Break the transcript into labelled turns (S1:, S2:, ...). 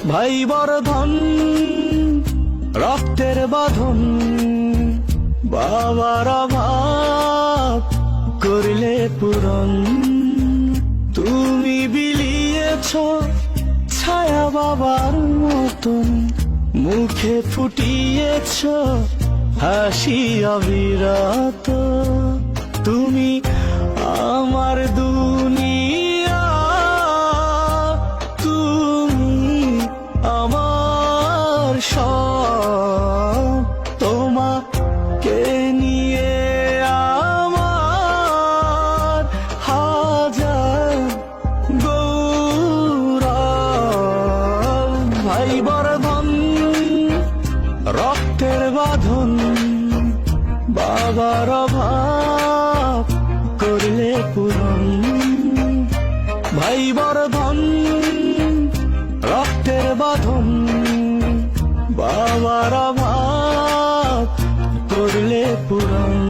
S1: ভাই বর্ধন রক্তের বাঁধন, বাবার অভাব করলে পূরণ। তুমি বিলিয়েছ ছায়া বাবার মতন, মুখে ফুটিয়েছ হাসি অবিরত। তুমি আমার দুনিয়া, তুমি আমার সব। তোমাকে নিয়ে আমার হাজার গৌরব। ভাই বর্ধন রক্তের বাঁধন, বাবার অভাব করলে পূরণ। ভাই বর্ধন রক্তের বাঁধন, বাবার অভাব করলে পূরণ।